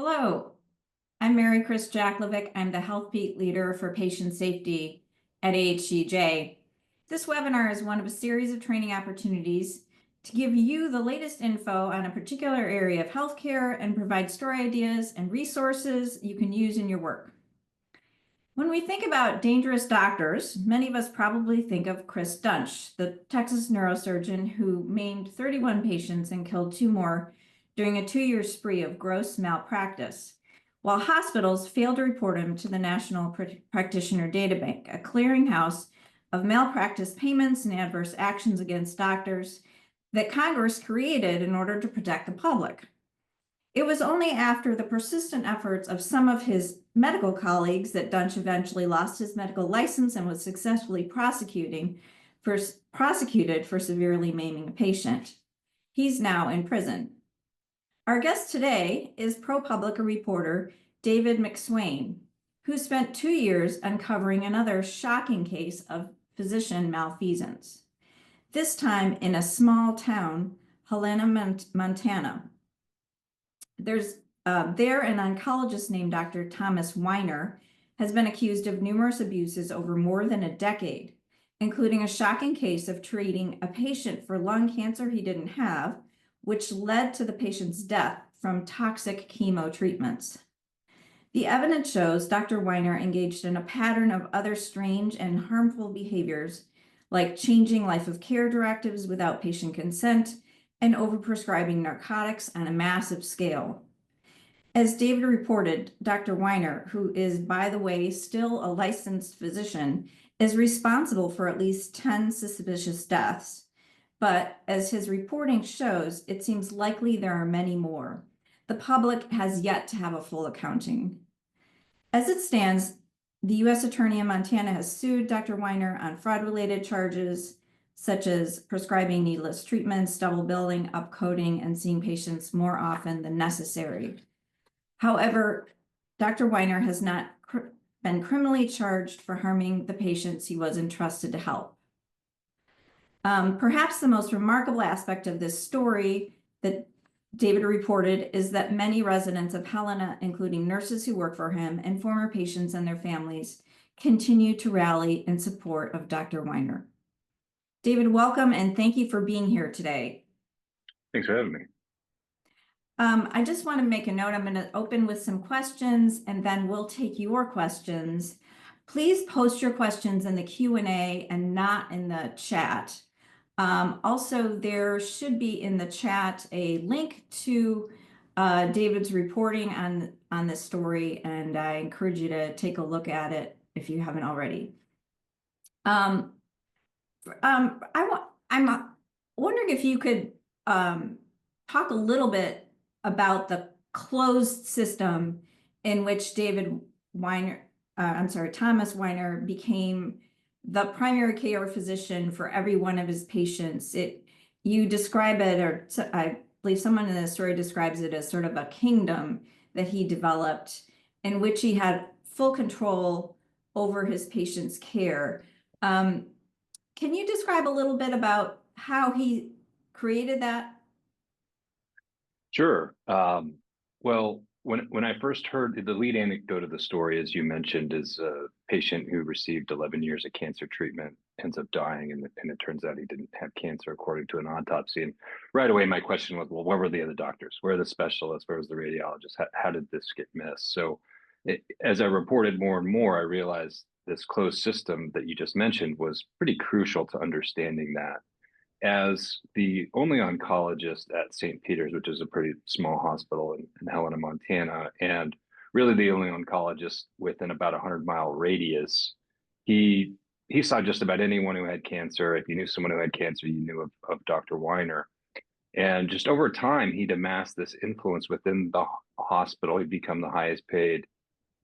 Hello, I'm Mary Chris Jaklovic. I'm the Health Beat Leader for Patient Safety at AHCJ. This webinar is one of a series of training opportunities to give you the latest info on a particular area of healthcare and provide story ideas and resources you can use in your work. When we think about dangerous doctors, many of us probably think of Chris Dunch, the Texas neurosurgeon who maimed 31 patients and killed 2 more during a 2-year spree of gross malpractice, while hospitals failed to report him to the National Practitioner Databank, a clearinghouse of malpractice payments and adverse actions against doctors that Congress created in order to protect the public. It was only after the persistent efforts of some of his medical colleagues that Dunch eventually lost his medical license and was successfully prosecuted for severely maiming a patient. He's now in prison. Our guest today is ProPublica reporter David McSwane, who spent 2 years uncovering another shocking case of physician malfeasance, this time in a small town, Helena, Montana. There's an oncologist named Dr. Thomas Weiner has been accused of numerous abuses over more than a decade, including a shocking case of treating a patient for lung cancer he didn't have, which led to the patient's death from toxic chemo treatments. The evidence shows Dr. Weiner engaged in a pattern of other strange and harmful behaviors, like changing life of care directives without patient consent and overprescribing narcotics on a massive scale. As David reported, Dr. Weiner, who is, by the way, still a licensed physician, is responsible for at least 10 suspicious deaths. But as his reporting shows, it seems likely there are many more. The public has yet to have a full accounting. As it stands, the U.S. Attorney in Montana has sued Dr. Weiner on fraud-related charges, such as prescribing needless treatments, double billing, upcoding, and seeing patients more often than necessary. However, Dr. Weiner has not been criminally charged for harming the patients he was entrusted to help. Perhaps the most remarkable aspect of this story that David reported is that many residents of Helena, including nurses who work for him and former patients and their families, continue to rally in support of Dr. Weiner. David, welcome, and thank you for being here today. Thanks for having me. I just want to make a note. I'm going to open with some questions, and then we'll take your questions. Please post your questions in the Q&A and not in the chat. Also, there should be in the chat a link to David's reporting on this story, and I encourage you to take a look at it if you haven't already. I'm wondering if you could talk a little bit about the closed system in which Thomas Weiner became the primary care physician for every one of his patients. You describe it, or I believe someone in the story describes it as sort of a kingdom that he developed in which he had full control over his patients' care. Can you describe a little bit about how he created that? Sure. Well, when I first heard the lead anecdote of the story, as you mentioned, is a patient who received 11 years of cancer treatment, ends up dying, and it turns out he didn't have cancer according to an autopsy. And right away, my question was, well, where were the other doctors? Where are the specialists? Where was the radiologist? How did this get missed? So as I reported more and more, I realized this closed system that you just mentioned was pretty crucial to understanding that. As the only oncologist at St. Peter's, which is a pretty small hospital in Helena, Montana, and really the only oncologist within about a 100-mile radius, he saw just about anyone who had cancer. If you knew someone who had cancer, you knew of Dr. Weiner. And just over time, he'd amassed this influence within the hospital. He'd become the highest paid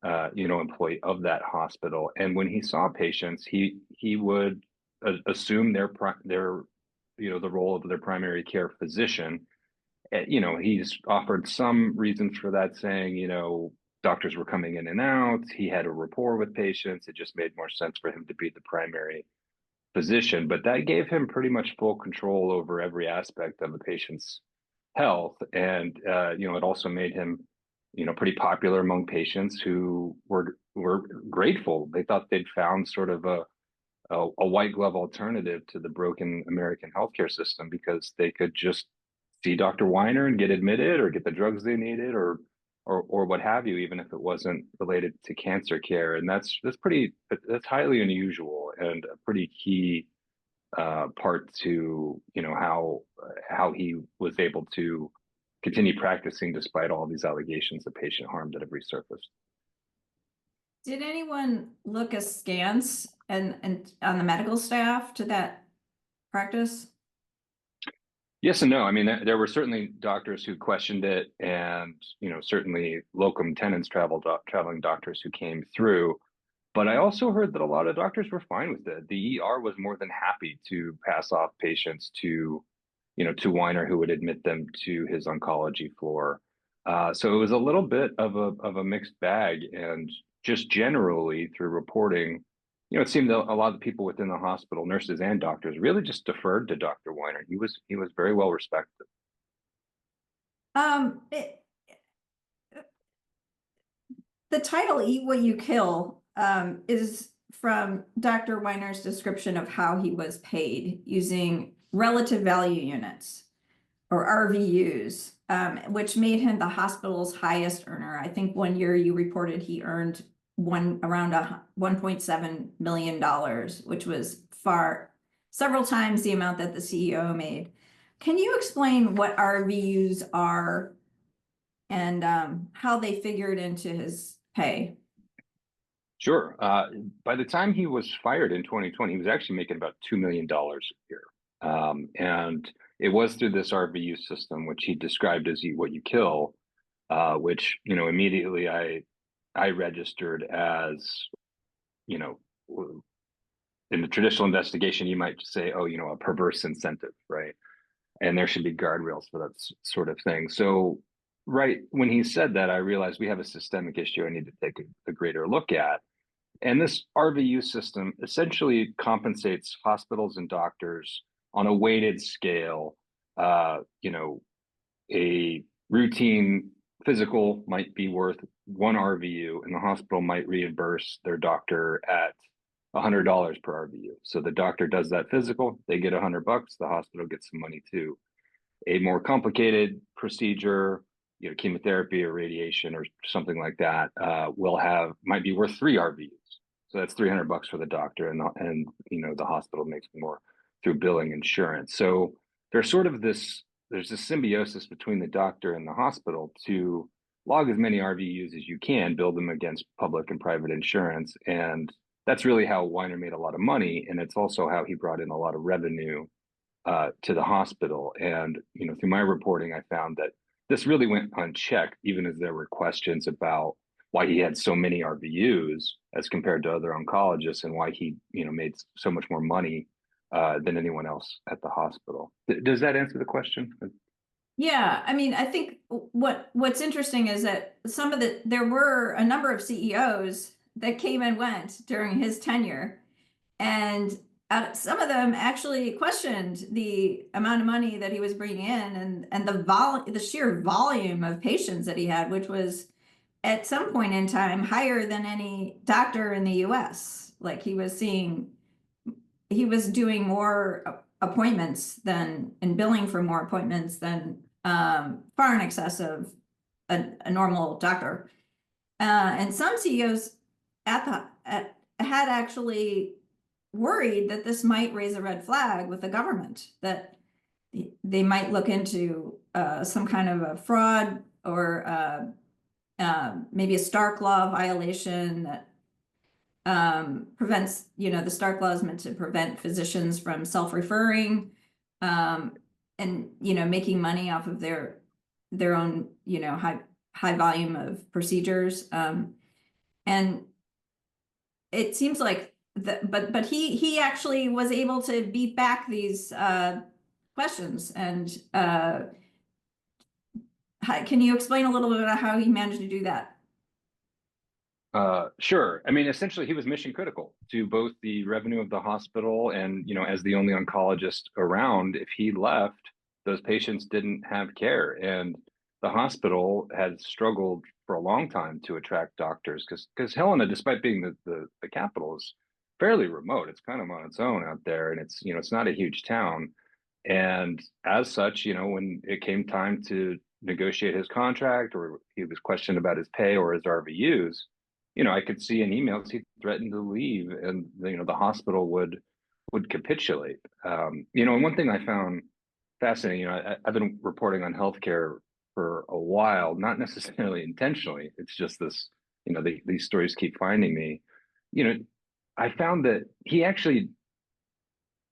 employee of that hospital. And when he saw patients, he would assume their the role of their primary care physician. He's offered some reasons for that, saying, doctors were coming in and out. He had a rapport with patients. It just made more sense for him to be the primary physician. But that gave him pretty much full control over every aspect of the patient's health. And, it also made him pretty popular among patients who were grateful. They thought they'd found sort of a white glove alternative to the broken American healthcare system because they could just see Dr. Weiner and get admitted or get the drugs they needed or what have you, even if it wasn't related to cancer care. And that's highly unusual and a pretty key part to how he was able to continue practicing despite all these allegations of patient harm that have resurfaced. Did anyone look askance and on the medical staff to that practice? Yes and no. I mean, there were certainly doctors who questioned it, and certainly locum tenens traveling doctors who came through. But I also heard that a lot of doctors were fine with it. The ER was more than happy to pass off patients to Weiner, who would admit them to his oncology floor. So it was a little bit of a mixed bag, and just generally through reporting, it seemed that a lot of the people within the hospital, nurses and doctors, really just deferred to Dr. Weiner. He was very well respected. Um, it, the title "Eat What You Kill" is from Dr. Weiner's description of how he was paid using relative value units, or RVUs, which made him the hospital's highest earner. I think one year you reported he earned around $1.7 million, which was several times the amount that the CEO made. Can you explain what RVUs are and how they figured into his pay? Sure. By the time he was fired in 2020, he was actually making about $2 million a year. And it was through this RVU system, which he described as "Eat What You Kill," which immediately I registered as, in the traditional investigation, you might say, oh, a perverse incentive, right? And there should be guardrails for that sort of thing. So, right when he said that, I realized we have a systemic issue I need to take a greater look at. And this RVU system essentially compensates hospitals and doctors on a weighted scale. A routine physical might be worth one RVU, and the hospital might reimburse their doctor at $100 per RVU. So the doctor does that physical, they get $100, the hospital gets some money too. A more complicated procedure, chemotherapy or radiation or something like that, might be worth 3 RVUs. So that's $300 for the doctor, and the hospital makes more through billing insurance. So there's this symbiosis between the doctor and the hospital to log as many RVUs as you can, build them against public and private insurance, and that's really how Weiner made a lot of money, and it's also how he brought in a lot of revenue to the hospital. And through my reporting, I found that this really went unchecked, even as there were questions about why he had so many RVUs as compared to other oncologists, and why he made so much more money than anyone else at the hospital. Does that answer the question? Yeah, I mean, I think what's interesting is that there were a number of CEOs that came and went during his tenure, and some of them actually questioned the amount of money that he was bringing in, and the sheer volume of patients that he had, which was at some point in time higher than any doctor in the US. Like he was doing more appointments and billing for more appointments than far in excess of a normal doctor. And some CEOs had actually worried that this might raise a red flag with the government, that they might look into some kind of a fraud or maybe a Stark Law violation that prevents, the Stark Law is meant to prevent physicians from self-referring and, making money off of their own, high volume of procedures. And it seems like but he actually was able to beat back these questions. And can you explain a little bit about how he managed to do that? Sure. I mean, essentially, he was mission critical to both the revenue of the hospital and, as the only oncologist around, if he left, those patients didn't have care. And, the hospital had struggled for a long time to attract doctors because Helena, despite being the capital, is fairly remote. It's kind of on its own out there, and it's not a huge town. And as such, when it came time to negotiate his contract, or he was questioned about his pay or his RVUs, I could see in emails he threatened to leave, and the hospital would capitulate. And one thing I found fascinating, I've been reporting on healthcare for a while, not necessarily intentionally. It's just this, these stories keep finding me. You know, I found that he actually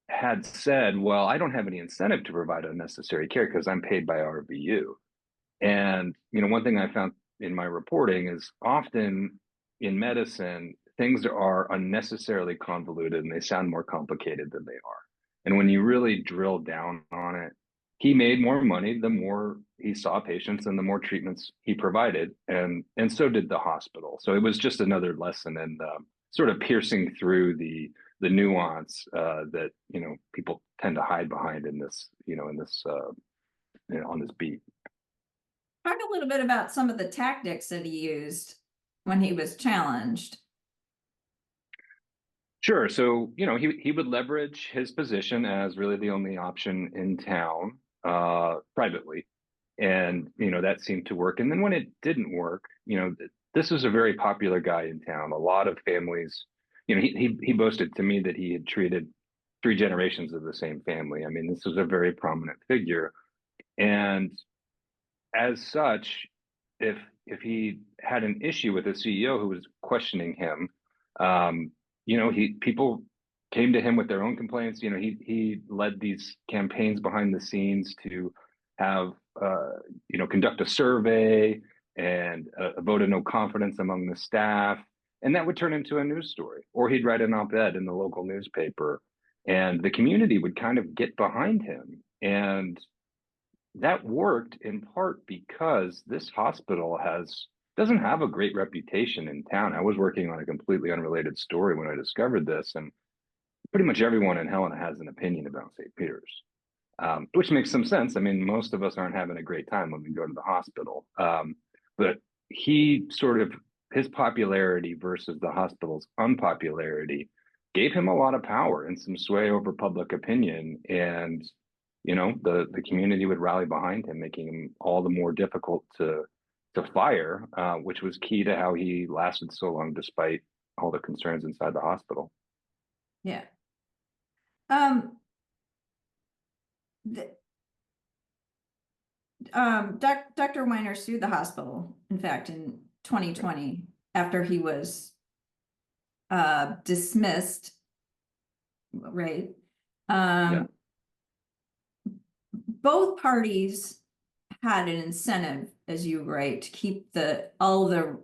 had said, well, I don't have any incentive to provide unnecessary care because I'm paid by RVU. And, one thing I found in my reporting is often in medicine, things are unnecessarily convoluted and they sound more complicated than they are. And when you really drill down on it, he made more money the more he saw patients and the more treatments he provided, and so did the hospital. So it was just another lesson in sort of piercing through the nuance that people tend to hide behind in this on this beat. Talk a little bit about some of the tactics that he used when he was challenged. Sure. So, he would leverage his position as really the only option in town privately. And, that seemed to work. And then when it didn't work, this was a very popular guy in town. A lot of families, he boasted to me that he had treated 3 generations of the same family. I mean, this was a very prominent figure. And as such, if he had an issue with a CEO who was questioning him, people came to him with their own complaints. He led these campaigns behind the scenes to have conduct a survey and a vote of no confidence among the staff, and that would turn into a news story. Or he'd write an op-ed in the local newspaper, and the community would kind of get behind him. And that worked in part because this hospital doesn't have a great reputation in town. I was working on a completely unrelated story when I discovered this, and pretty much everyone in Helena has an opinion about St. Peter's, which makes some sense. I mean, most of us aren't having a great time when we go to the hospital. But his popularity versus the hospital's unpopularity gave him a lot of power and some sway over public opinion. And the community would rally behind him, making him all the more difficult to fire, which was key to how he lasted so long despite all the concerns inside the hospital. Yeah. Dr. Weiner sued the hospital, in fact, in 2020, after he was dismissed, right? Yeah. Both parties had an incentive, as you write, to keep all the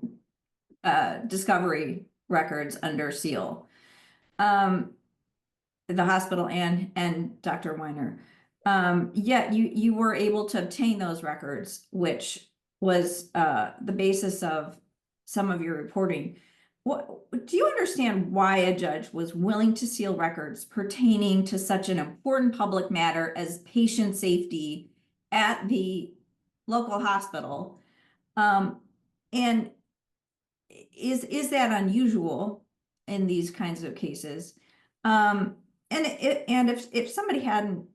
discovery records under seal. The hospital and Dr. Weiner. Yet you were able to obtain those records, which was the basis of some of your reporting. Do you understand why a judge was willing to seal records pertaining to such an important public matter as patient safety at the local hospital? And is that unusual in these kinds of cases? And if somebody hadn't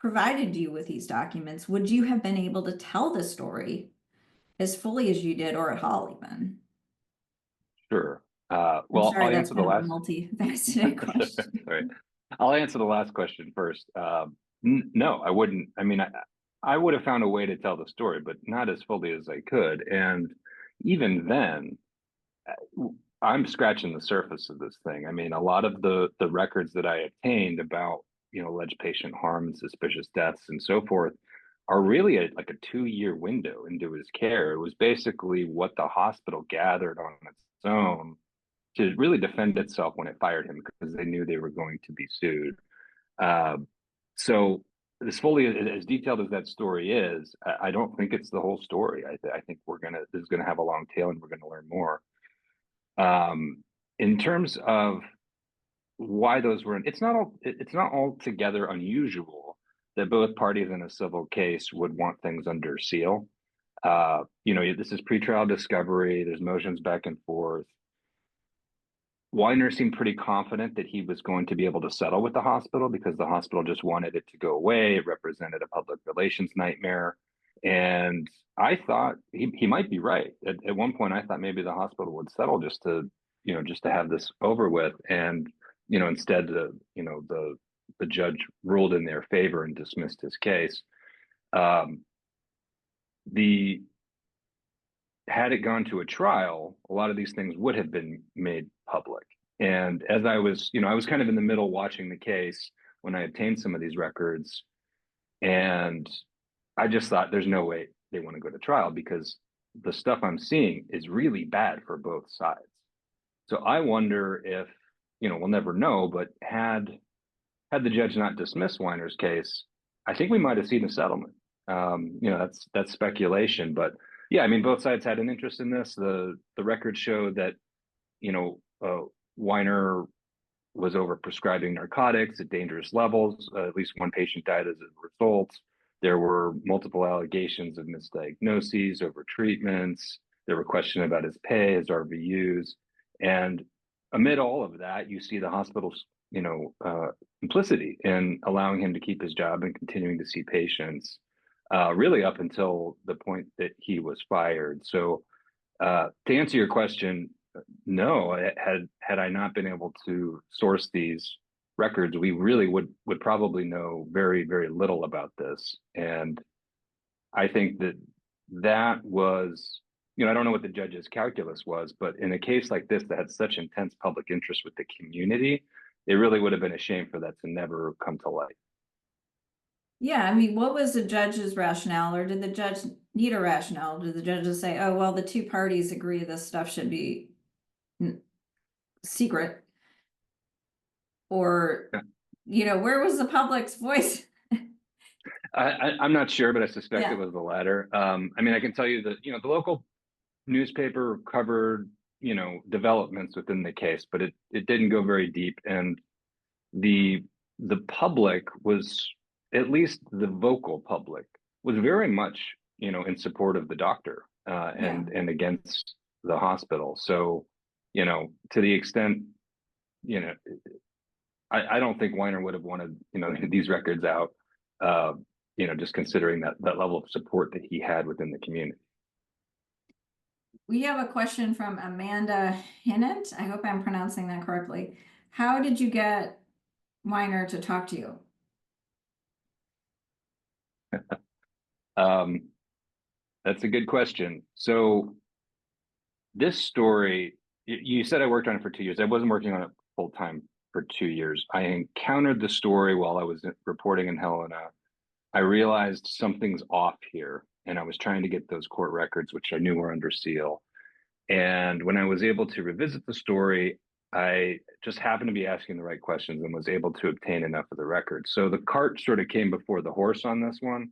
provided you with these documents, would you have been able to tell the story as fully as you did, or at all even? Sure. I'm Well, sorry, I'll that's answer the kind of a last. multifaceted question. Right. I'll answer the last question first. No, I wouldn't. I mean, I would have found a way to tell the story, but not as fully as I could. And even then, I'm scratching the surface of this thing. I mean, a lot of the records that I obtained about alleged patient harm and suspicious deaths and so forth are really like a 2-year window into his care. It was basically what the hospital gathered on its own to really defend itself when it fired him because they knew they were going to be sued. So as detailed as that story is, I don't think it's the whole story. I think this is gonna have a long tail and we're gonna learn more. In terms of why those were, it's not altogether unusual that both parties in a civil case would want things under seal. This is pretrial discovery. There's motions back and forth. Weiner seemed pretty confident that he was going to be able to settle with the hospital because the hospital just wanted it to go away. It represented a public relations nightmare. And I thought he might be right. At one point, I thought maybe the hospital would settle just to have this over with. And, instead, the judge ruled in their favor and dismissed his case. Had it gone to a trial, a lot of these things would have been made public. And as I was kind of in the middle watching the case when I obtained some of these records, and I just thought there's no way they want to go to trial because the stuff I'm seeing is really bad for both sides. So I wonder if, we'll never know, but had the judge not dismissed Weiner's case, I think we might have seen a settlement. That's speculation, but yeah, I mean, both sides had an interest in this. The records show that, Weiner was over prescribing narcotics at dangerous levels. At least one patient died as a result. There were multiple allegations of misdiagnoses, over treatments. There were questions about his pay, his RVUs. And amid all of that, you see the hospital's, implicity in allowing him to keep his job and continuing to see patients, really up until the point that he was fired. So to answer your question, no, had I not been able to source these records, we really would probably know very, very little about this. And I think that was, I don't know what the judge's calculus was, but in a case like this that had such intense public interest with the community, it really would have been a shame for that to never come to light. Yeah, I mean, what was the judge's rationale, or did the judge need a rationale? Did the judge just say, oh, well, the two parties agree this stuff should be secret? Or, where was the public's voice? I'm not sure, but I suspect Yeah. it was the latter. I mean, I can tell you that, the local newspaper covered, developments within the case, but it didn't go very deep. And the public was, at least the vocal public, was very much, in support of the doctor and against the hospital. So, to the extent, I don't think Weiner would have wanted, these records out, just considering that level of support that he had within the community. We have a question from Amanda Hinnant. I hope I'm pronouncing that correctly. How did you get Weiner to talk to you? That's a good question. So this story, you said I worked on it for 2 years. I wasn't working on it full time for 2 years. I encountered the story while I was reporting in Helena. I realized something's off here, and I was trying to get those court records, which I knew were under seal. And when I was able to revisit the story, I just happened to be asking the right questions and was able to obtain enough of the records. So the cart sort of came before the horse on this one.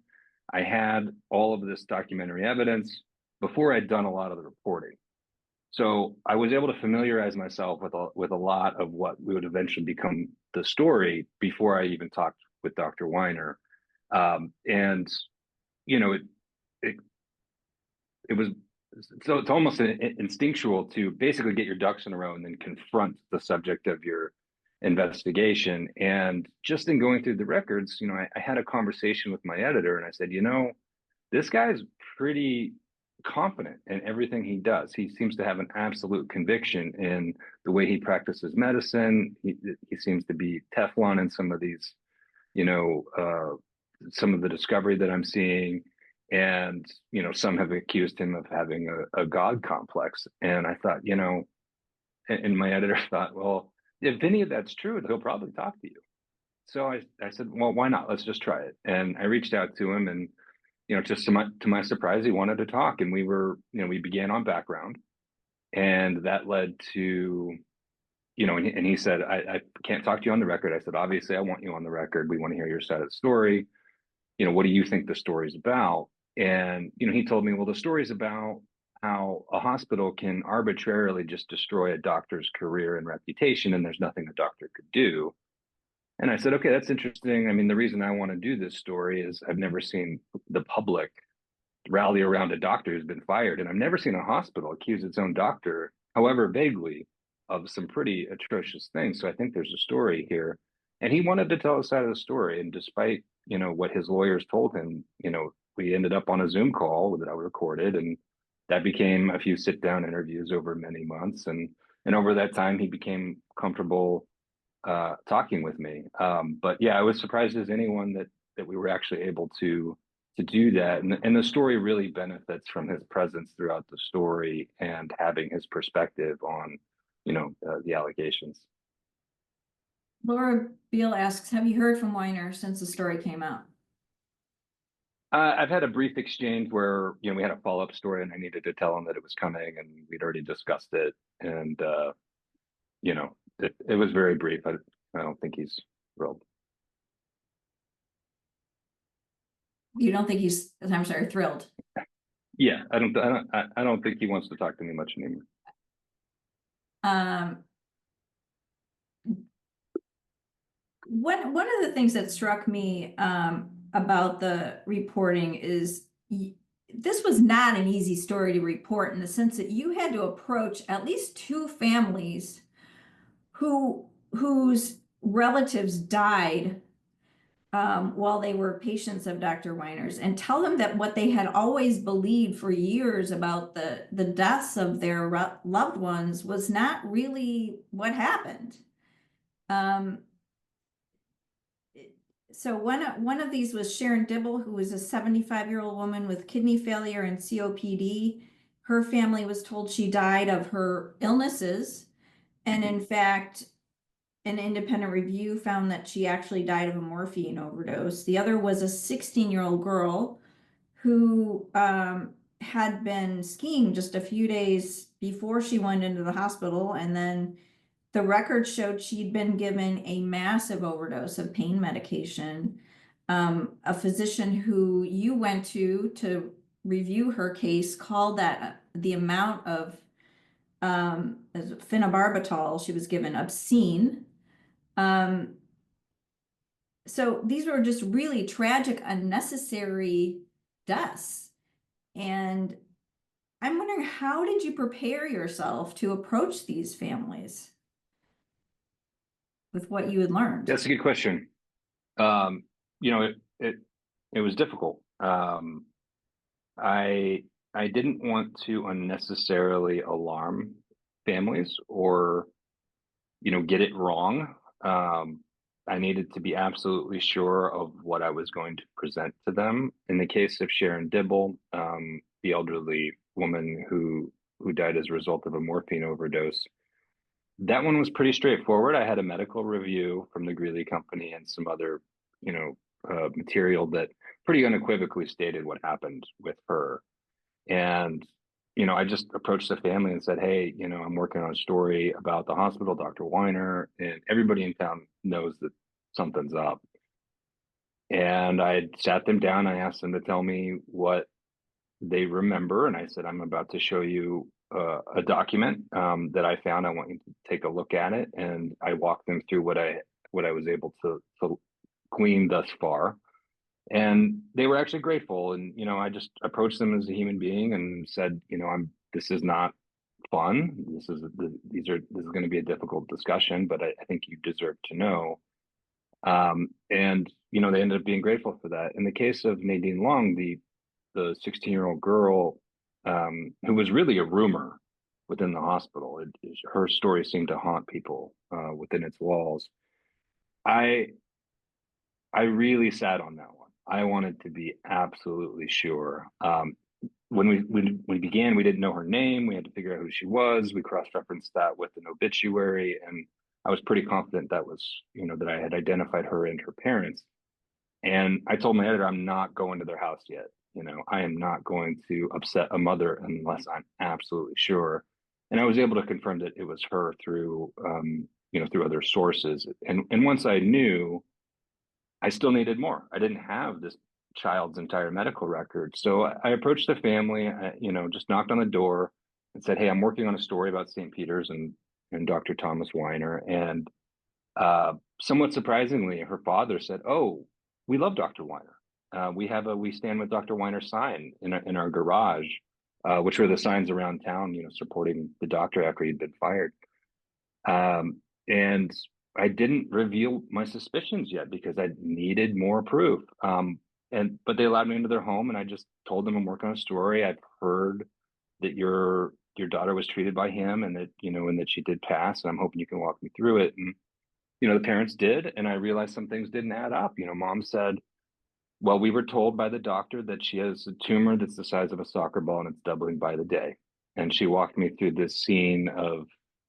I had all of this documentary evidence before I'd done a lot of the reporting. So I was able to familiarize myself with a lot of what would eventually become the story before I even talked with Dr. Weiner. And it was, so it's almost instinctual to basically get your ducks in a row and then confront the subject of your investigation. And just in going through the records, I had a conversation with my editor and I said, this guy's pretty confident in everything he does. He seems to have an absolute conviction in the way he practices medicine. He seems to be Teflon in some of these, some of the discovery that I'm seeing. And, some have accused him of having a God complex. And I thought, and my editor thought, well, if any of that's true, he'll probably talk to you. So I said, well, why not? Let's just try it. And I reached out to him and, just to my surprise, he wanted to talk. And we began on background. And that led to, and he said, I can't talk to you on the record. I said, obviously, I want you on the record. We want to hear your side of the story. What do you think the story's about? And, he told me, well, the story's about how a hospital can arbitrarily just destroy a doctor's career and reputation, and there's nothing a doctor could do. And I said, okay, that's interesting. I mean, the reason I want to do this story is I've never seen the public rally around a doctor who's been fired. And I've never seen a hospital accuse its own doctor, however vaguely, of some pretty atrocious things. So I think there's a story here. And he wanted to tell a side of the story. And despite, what his lawyers told him, we ended up on a Zoom call that I recorded, and that became a few sit down interviews over many months. And over that time, he became comfortable talking with me. But yeah, I was surprised as anyone that we were actually able to do that. And the story really benefits from his presence throughout the story and having his perspective on, the allegations. Laura Beal asks, have you heard from Weiner since the story came out? I've had a brief exchange where, we had a follow-up story and I needed to tell him that it was coming and we'd already discussed it. And, it was very brief. I don't think he's thrilled. You don't think he's, I'm sorry, thrilled? Yeah, I don't think he wants to talk to me much anymore. One of the things that struck me about the reporting is this was not an easy story to report, in the sense that you had to approach at least two families whose relatives died while they were patients of Dr. Weiner's, and tell them that what they had always believed for years about the deaths of their loved ones was not really what happened. So one of these was Sharon Dibble, who was a 75-year-old woman with kidney failure and COPD. Her family was told she died of her illnesses. And in fact, an independent review found that she actually died of a morphine overdose. The other was a 16-year-old girl who had been skiing just a few days before she went into the hospital, and then the record showed she'd been given a massive overdose of pain medication. A physician who you went to review her case called that the amount of phenobarbital she was given obscene. So these were just really tragic, unnecessary deaths. And I'm wondering, how did you prepare yourself to approach these families with what you had learned? That's a good question. It was difficult. I didn't want to unnecessarily alarm families or, get it wrong. I needed to be absolutely sure of what I was going to present to them. In the case of Sharon Dibble, the elderly woman who died as a result of a morphine overdose, that one was pretty straightforward. I had a medical review from the Greeley Company and some other, material that pretty unequivocally stated what happened with her. And, I just approached the family and said, hey, I'm working on a story about the hospital, Dr. Weiner, and everybody in town knows that something's up. And I sat them down. I asked them to tell me what they remember. And I said, I'm about to show you a document that I found. I want you to take a look at it. And I walked them through what I was able to glean thus far. And they were actually grateful. And, I just approached them as a human being and said, this is not fun. This is going to be a difficult discussion, but I think you deserve to know. And, they ended up being grateful for that. In the case of Nadine Long, the 16-year-old girl, who was really a rumor within the hospital, her story seemed to haunt people within its walls. I really sat on that one. I wanted to be absolutely sure. When we began, we didn't know her name. We had to figure out who she was. We cross-referenced that with an obituary, and I was pretty confident that was, that I had identified her and her parents. And I told my editor, I'm not going to their house yet. I am not going to upset a mother unless I'm absolutely sure. And I was able to confirm that it was her through, through other sources. And once I knew, I still needed more. I didn't have this child's entire medical record. So I approached the family, just knocked on the door and said, hey, I'm working on a story about St. Peter's and Dr. Thomas Weiner. And somewhat surprisingly, her father said, oh, we love Dr. Weiner. We stand with Dr. Weiner sign in our garage, which were the signs around town, supporting the doctor after he'd been fired. And I didn't reveal my suspicions yet because I needed more proof. But they allowed me into their home, and I just told them I'm working on a story. I've heard that your daughter was treated by him, and that she did pass, and I'm hoping you can walk me through it. And the parents did, and I realized some things didn't add up. Mom said, well, we were told by the doctor that she has a tumor that's the size of a soccer ball and it's doubling by the day. And she walked me through this scene of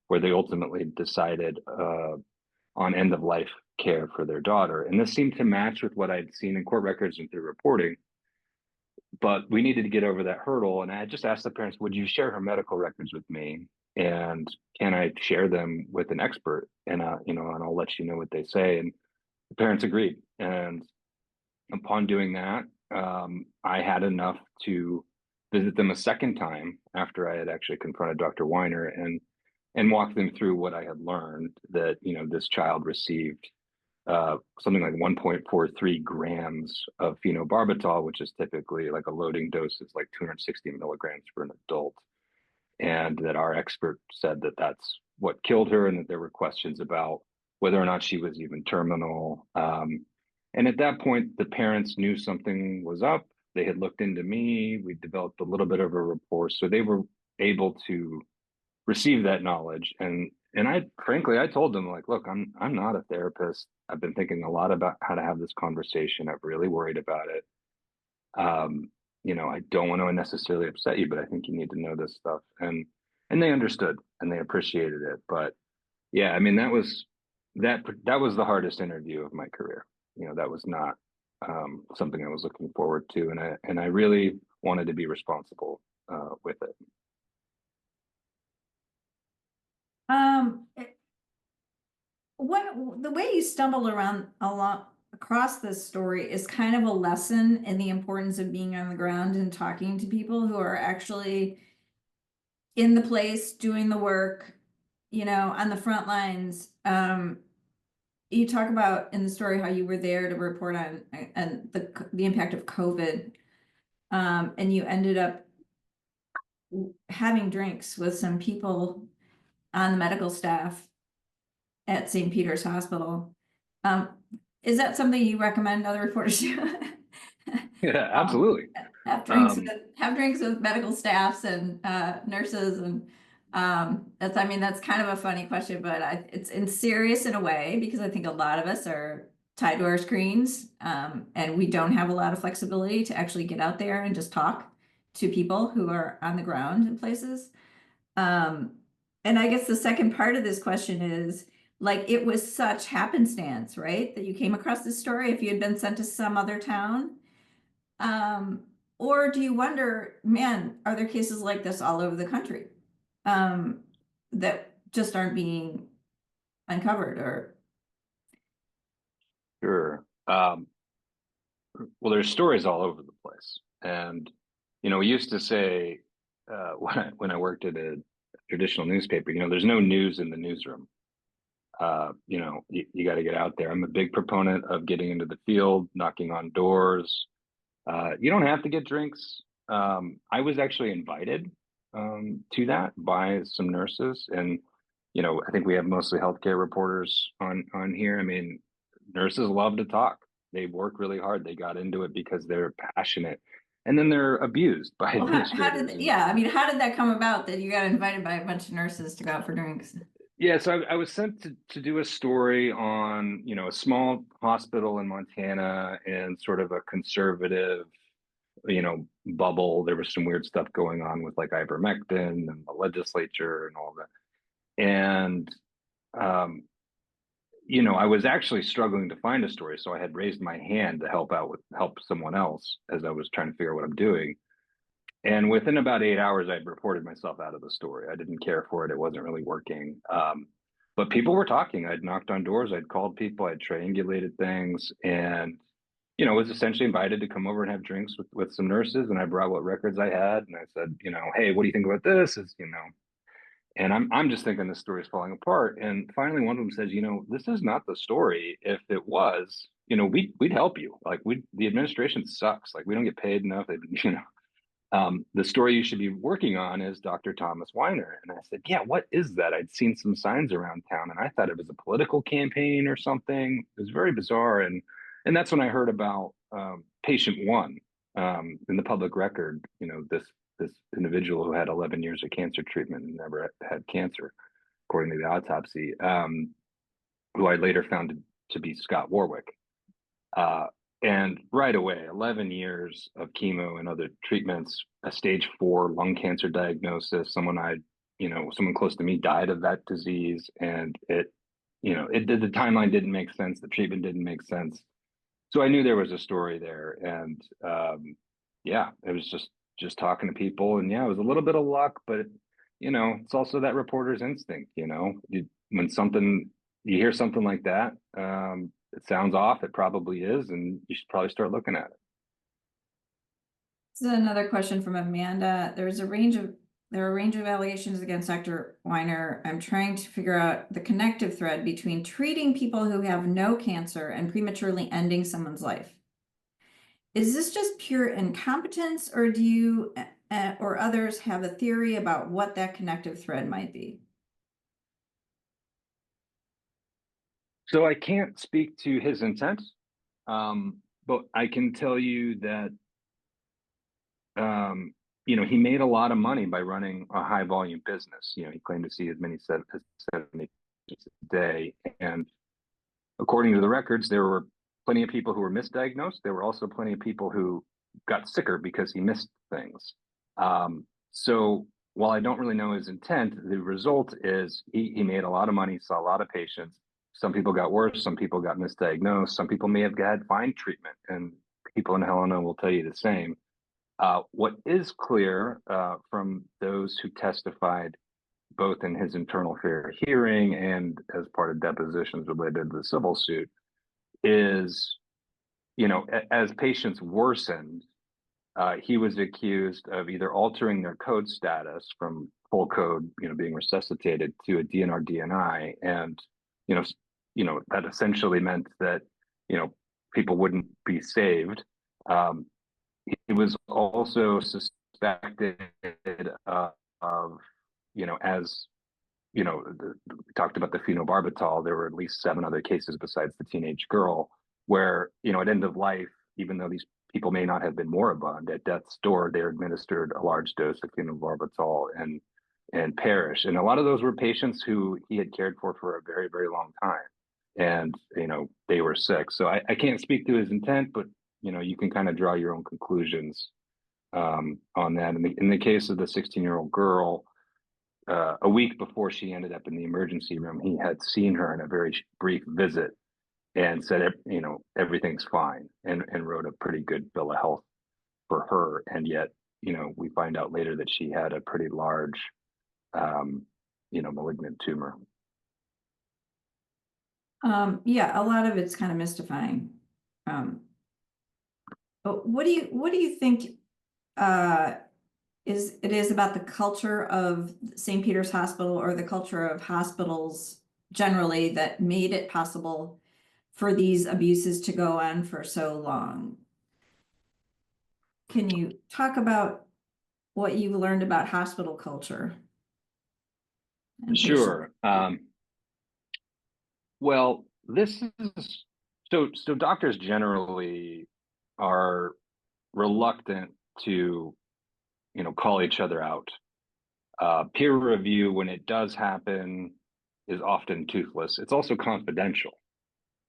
where they ultimately decided on end of life care for their daughter. And this seemed to match with what I'd seen in court records and through reporting. But we needed to get over that hurdle. And I just asked the parents, would you share her medical records with me? And can I share them with an expert? And, and I'll let you know what they say. And the parents agreed. And upon doing that, I had enough to visit them a second time after I had actually confronted Dr. Weiner and walk them through what I had learned, that this child received something like 1.43 grams of phenobarbital, which is typically like a loading dose is like 260 milligrams for an adult, and that our expert said that that's what killed her, and that there were questions about whether or not she was even terminal. And at that point, the parents knew something was up. They had looked into me. We developed a little bit of a rapport, so they were able to receive that knowledge. And I frankly, I told them, like, look, I'm not a therapist. I've been thinking a lot about how to have this conversation. I've really worried about it. I don't want to unnecessarily upset you, but I think you need to know this stuff. And they understood and they appreciated it. But yeah, I mean, that was the hardest interview of my career. That was not something I was looking forward to, and I really wanted to be responsible with it. The way you stumbled along across this story is kind of a lesson in the importance of being on the ground and talking to people who are actually in the place doing the work, on the front lines. You talk about in the story how you were there to report on and the impact of COVID, and you ended up having drinks with some people on the medical staff at St. Peter's Hospital. Is that something you recommend other reporters do? Yeah, absolutely. Have drinks with medical staffs and nurses, and that's kind of a funny question, but it's serious in a way, because I think a lot of us are tied to our screens, and we don't have a lot of flexibility to actually get out there and just talk to people who are on the ground in places. And I guess the second part of this question is, like, it was such happenstance, right, that you came across this story. If you had been sent to some other town, or do you wonder, man, are there cases like this all over the country that just aren't being uncovered? Or Sure. Well, there's stories all over the place, and we used to say when I worked at a traditional newspaper, there's no news in the newsroom. You got to get out there. I'm a big proponent of getting into the field, knocking on doors. You don't have to get drinks. I was actually invited to that by some nurses, and I think we have mostly healthcare reporters on here. I mean, nurses love to talk. They work really hard. They got into it because they're passionate, and then they're abused by administrators. How did that come about that you got invited by a bunch of nurses to go out for drinks? Yeah, so I was sent to do a story on, a small hospital in Montana and sort of a conservative, bubble. There was some weird stuff going on with like ivermectin and the legislature and all that. And, I was actually struggling to find a story. So I had raised my hand to help someone else as I was trying to figure out what I'm doing. And within about 8 hours, I'd reported myself out of the story. I didn't care for it. It wasn't really working. But people were talking. I'd knocked on doors. I'd called people. I'd triangulated things, and was essentially invited to come over and have drinks with some nurses. And I brought what records I had, and I said, hey, what do you think about this? And I'm just thinking this story is falling apart. And finally, one of them says, this is not the story. If it was, we'd help you. Like the administration sucks. Like we don't get paid enough. The story you should be working on is Dr. Thomas Weiner. And I said, yeah, what is that? I'd seen some signs around town and I thought it was a political campaign or something. It was very bizarre. And that's when I heard about patient one in the public record, this individual who had 11 years of cancer treatment and never had cancer, according to the autopsy, who I later found to be Scott Warwick. And right away, 11 years of chemo and other treatments, a stage 4 lung cancer diagnosis, someone close to me died of that disease. And the timeline didn't make sense. The treatment didn't make sense. So I knew there was a story there. And it was just talking to people. And yeah, it was a little bit of luck, but it's also that reporter's instinct, when you hear something like that, it sounds off, it probably is, and you should probably start looking at it. This is another question from Amanda. There are a range of allegations against Dr. Weiner. I'm trying to figure out the connective thread between treating people who have no cancer and prematurely ending someone's life. Is this just pure incompetence, or do you or others have a theory about what that connective thread might be? So I can't speak to his intent, but I can tell you that, he made a lot of money by running a high volume business. He claimed to see as many as 70 patients a day. And according to the records, there were plenty of people who were misdiagnosed. There were also plenty of people who got sicker because he missed things. So while I don't really know his intent, the result is he made a lot of money, saw a lot of patients. Some people got worse, some people got misdiagnosed, some people may have had fine treatment, and people in Helena will tell you the same. What is clear from those who testified both in his internal affair hearing and as part of depositions related to the civil suit is, as patients worsened, he was accused of either altering their code status from full code, being resuscitated to a DNR DNI, and that essentially meant that people wouldn't be saved. He was also suspected of, as we talked about the phenobarbital. There were at least 7 other cases besides the teenage girl where, at end of life, even though these people may not have been moribund, at death's door, they're administered a large dose of phenobarbital and perish. And a lot of those were patients who he had cared for a very, very long time. And, they were sick. So I can't speak to his intent, but, you can kind of draw your own conclusions on that. In the case of the 16-year-old girl, a week before she ended up in the emergency room, he had seen her in a very brief visit and said, everything's fine, and wrote a pretty good bill of health for her. And yet, we find out later that she had a pretty large, malignant tumor. Yeah, a lot of it's kind of mystifying. But what do you think it is about the culture of St. Peter's Hospital, or the culture of hospitals generally, that made it possible for these abuses to go on for so long? Can you talk about what you've learned about hospital culture? Sure. Well, this is so doctors generally are reluctant to, call each other out. Peer review, when it does happen, is often toothless. It's also confidential.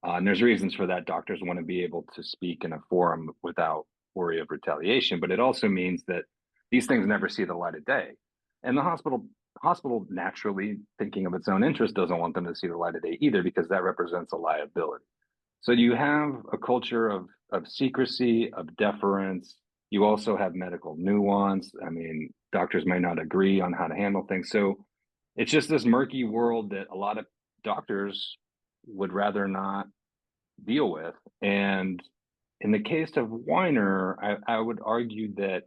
And there's reasons for that. Doctors want to be able to speak in a forum without worry of retaliation, but it also means that these things never see the light of day. And the hospital naturally, thinking of its own interest, doesn't want them to see the light of day either, because that represents a liability. So you have a culture of secrecy, of deference. You also have medical nuance. I mean, doctors may not agree on how to handle things. So it's just this murky world that a lot of doctors would rather not deal with. And in the case of Weiner, I would argue that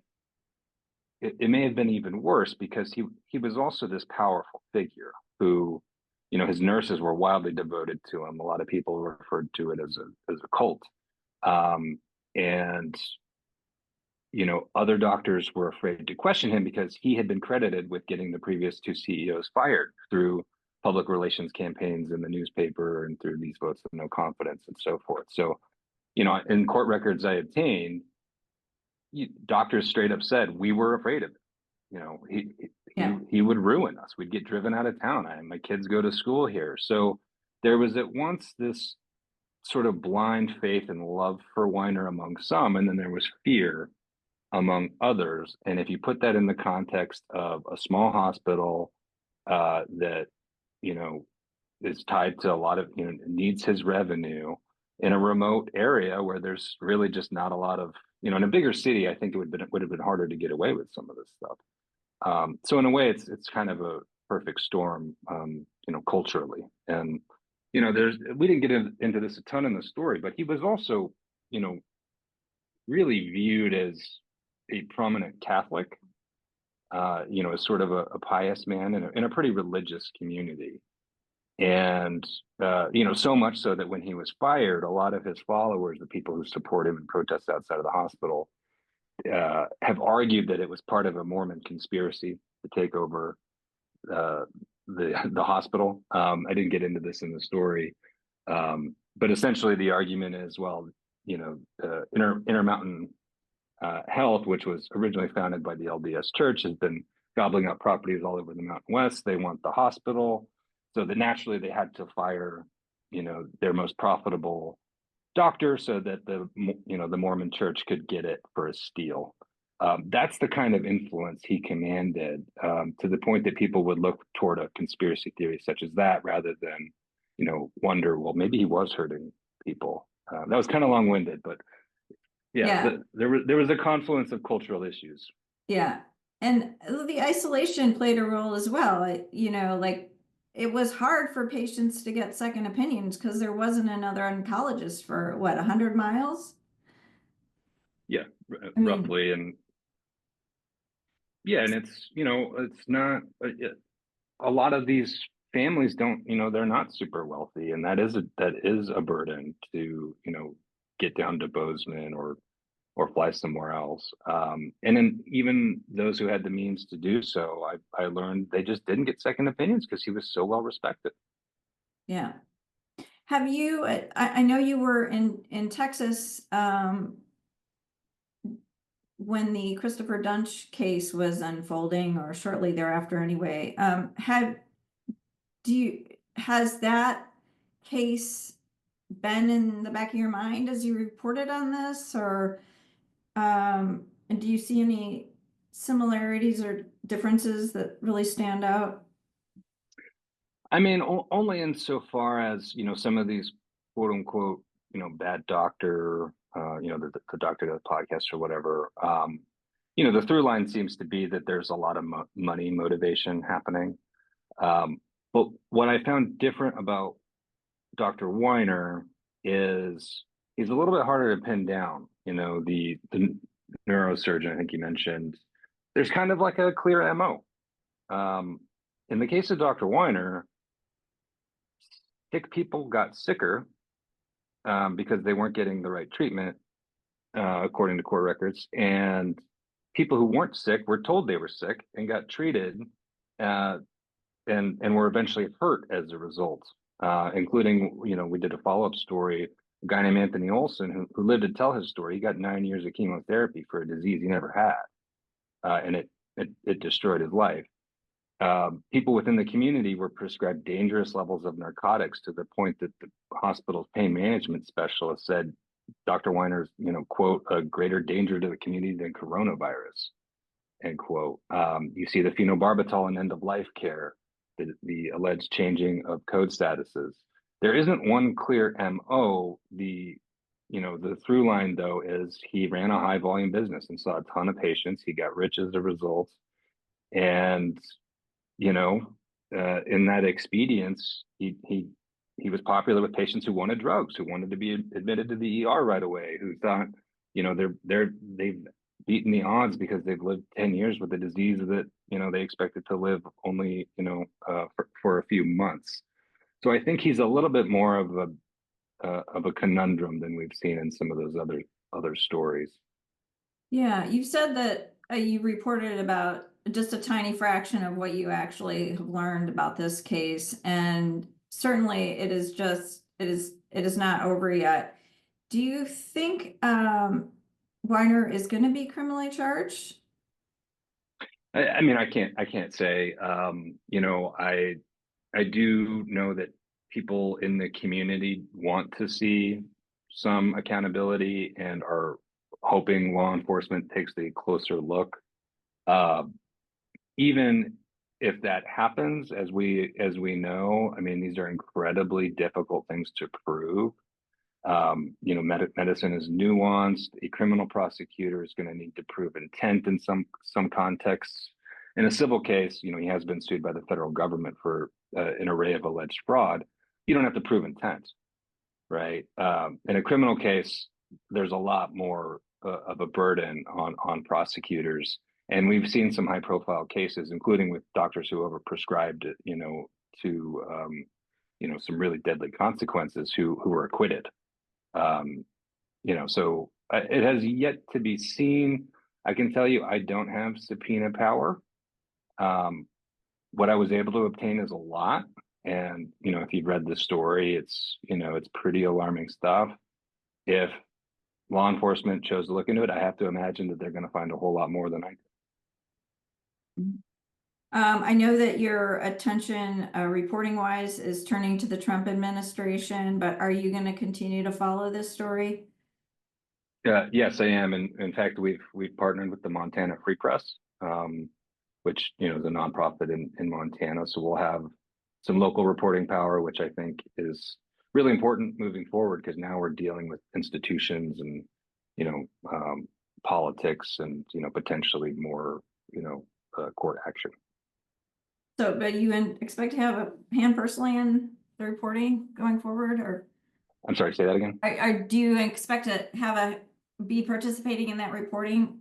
it may have been even worse, because he was also this powerful figure who his nurses were wildly devoted to him. A lot of people referred to it as a cult. And other doctors were afraid to question him because he had been credited with getting the previous two CEOs fired through public relations campaigns in the newspaper and through these votes of no confidence and so forth. So, in court records I obtained, doctors straight up said, we were afraid of it. He would ruin us. We'd get driven out of town. My kids go to school here. So there was at once this sort of blind faith and love for Weiner among some, and then there was fear among others. And if you put that in the context of a small hospital that is tied to a lot of needs his revenue in a remote area where there's really just not a lot of in a bigger city, I think it would have been harder to get away with some of this stuff. So in a way, it's kind of a perfect storm, culturally. And we didn't get into this a ton in the story, but he was also really viewed as a prominent Catholic, as sort of a pious man in a pretty religious community. And, so much so that when he was fired, a lot of his followers, the people who support him in protests outside of the hospital, have argued that it was part of a Mormon conspiracy to take over the hospital. I didn't get into this in the story, but essentially the argument is, well, Intermountain Health, which was originally founded by the LDS Church, has been gobbling up properties all over the Mountain West. They want the hospital, so that naturally they had to fire, their most profitable doctor, so that the Mormon Church could get it for a steal. That's the kind of influence he commanded, to the point that people would look toward a conspiracy theory such as that rather than, wonder, well, maybe he was hurting people. That was kind of long-winded, but there was a confluence of cultural issues. Yeah. And the isolation played a role as well. It was hard for patients to get second opinions because there wasn't another oncologist for 100 miles? Yeah, roughly. And yeah, and it's not a lot of these families don't, they're not super wealthy, and that is a burden to, get down to Bozeman or fly somewhere else. And then even those who had the means to do so, I learned they just didn't get second opinions because he was so well respected. Yeah. Have you, I know you were in Texas when the Christopher Dunch case was unfolding, or shortly thereafter anyway. Has that case been in the back of your mind as you reported on this, or and do you see any similarities or differences that really stand out? I mean, only insofar as, some of these quote unquote, bad doctor, the doctor does podcast or whatever. The through line seems to be that there's a lot of money motivation happening. But what I found different about Dr. Weiner is he's a little bit harder to pin down. The neurosurgeon, I think you mentioned, there's kind of like a clear MO. In the case of Dr. Weiner, sick people got sicker because they weren't getting the right treatment, according to court records. And people who weren't sick were told they were sick and got treated, and were eventually hurt as a result, including, we did a follow-up story, a guy named Anthony Olson who lived to tell his story. He got 9 years of chemotherapy for a disease he never had, and it destroyed his life. People within the community were prescribed dangerous levels of narcotics to the point that the hospital's pain management specialist said Dr. Weiner's, quote, a greater danger to the community than coronavirus, end quote. You see the phenobarbital in end-of-life care, the alleged changing of code statuses. There isn't one clear MO. The through line, though, is he ran a high volume business and saw a ton of patients. He got rich as a result. And in that expedience, he was popular with patients who wanted drugs, who wanted to be admitted to the ER right away, who thought, they've beaten the odds because they've lived 10 years with a disease that, they expected to live only, for a few months. So I think he's a little bit more of a conundrum than we've seen in some of those other stories. Yeah, you said that you reported about just a tiny fraction of what you actually have learned about this case, and certainly it is not over yet. Do you think Weiner is going to be criminally charged? I mean, I can't say. I do know that people in the community want to see some accountability and are hoping law enforcement takes a closer look. Uh, Even if that happens, as we know, I mean, these are incredibly difficult things to prove. Medicine is nuanced. A criminal prosecutor is going to need to prove intent in some contexts. In a civil case, he has been sued by the federal government for an array of alleged fraud. You don't have to prove intent, right? In a criminal case, there's a lot more of a burden on prosecutors, and we've seen some high-profile cases, including with doctors who overprescribed, to some really deadly consequences who were acquitted. um, so it has yet to be seen. I can tell you, I don't have subpoena power. Um, what I was able to obtain is a lot. And, if you've read the story, it's pretty alarming stuff. If law enforcement chose to look into it, I have to imagine that they're going to find a whole lot more than I did. I know that your attention, reporting wise, is turning to the Trump administration, but are you going to continue to follow this story? Yes, I am. And in fact, we've partnered with the Montana Free Press, which is a nonprofit in Montana. So we'll have some local reporting power, which I think is really important moving forward, because now we're dealing with institutions and you know politics and potentially more court action. So, but you expect to have a hand personally in the reporting going forward, or I'm sorry, say that again. do you expect to be participating in that reporting?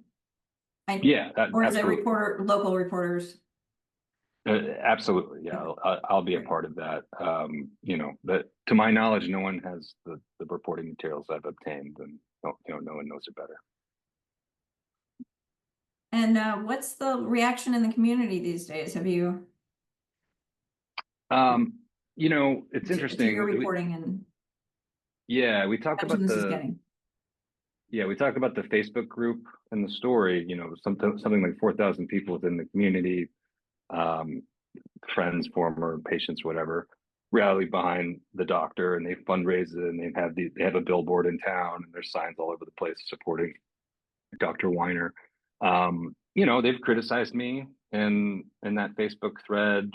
Yeah, Or is it absolutely. local reporters? Absolutely, yeah. I'll be a part of that. But to my knowledge, no one has the reporting materials I've obtained, and no one knows it better. And what's the reaction in the community these days? Have you It's to your interesting. reporting and Yeah, we talked attention about this is getting? the Facebook group and the story. Something like 4,000 people within the community, um, friends, former patients, whatever, rally behind the doctor, and they fundraise it, and they have a billboard in town, and there's signs all over the place supporting Dr. Weiner. They've criticized me in that Facebook thread.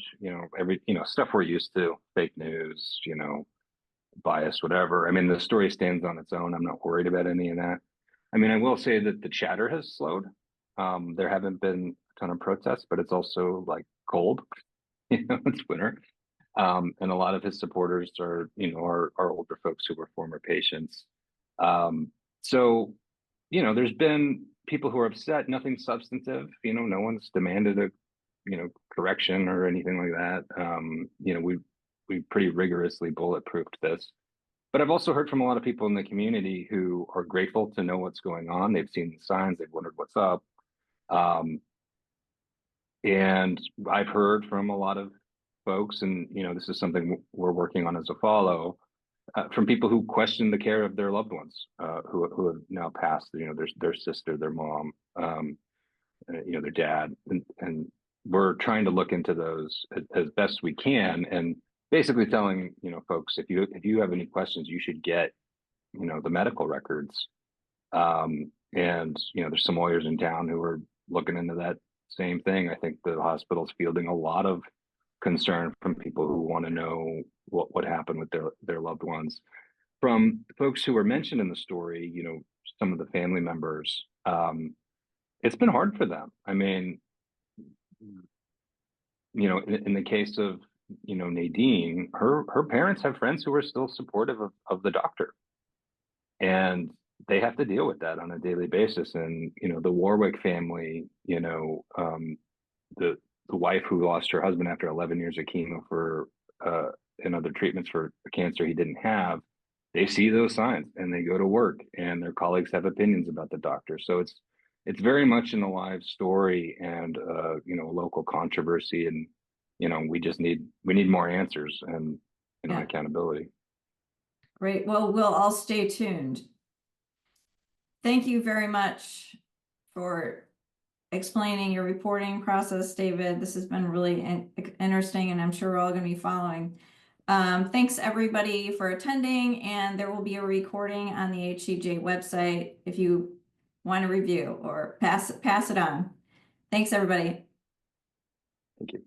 Every stuff we're used to, fake news, bias, whatever. I mean, the story stands on its own. I'm not worried about any of that. I mean, I will say that the chatter has slowed. There haven't been a ton of protests, but it's also like cold. It's winter. And a lot of his supporters are older folks who were former patients. So, there's been people who are upset, nothing substantive. No one's demanded a, correction or anything like that. We pretty rigorously bulletproofed this. But I've also heard from a lot of people in the community who are grateful to know what's going on. They've seen the signs, they've wondered what's up. And I've heard from a lot of folks, and this is something we're working on as a follow, from people who question the care of their loved ones, who have now passed. Their sister, their mom, their dad, and we're trying to look into those as best we can, and basically telling folks, if you have any questions, you should get the medical records. And there's some lawyers in town who are looking into that same thing. I think the hospital's fielding a lot of concern from people who want to know what happened with their loved ones. From folks who were mentioned in the story, some of the family members, it's been hard for them. I mean, in the case of Nadine, her parents have friends who are still supportive of the doctor, and they have to deal with that on a daily basis. And the Warwick family, the wife who lost her husband after 11 years of chemo for and other treatments for cancer he didn't have, they see those signs and they go to work, and their colleagues have opinions about the doctor. So it's very much in a live story and local controversy, and we need more answers and Yeah. accountability. Great. Well, we'll all stay tuned. Thank you very much for explaining your reporting process, David. This has been really interesting, and I'm sure we're all going to be following. Thanks everybody for attending, and there will be a recording on the HCJ website if you want to review or pass it on. Thanks everybody. Thank you.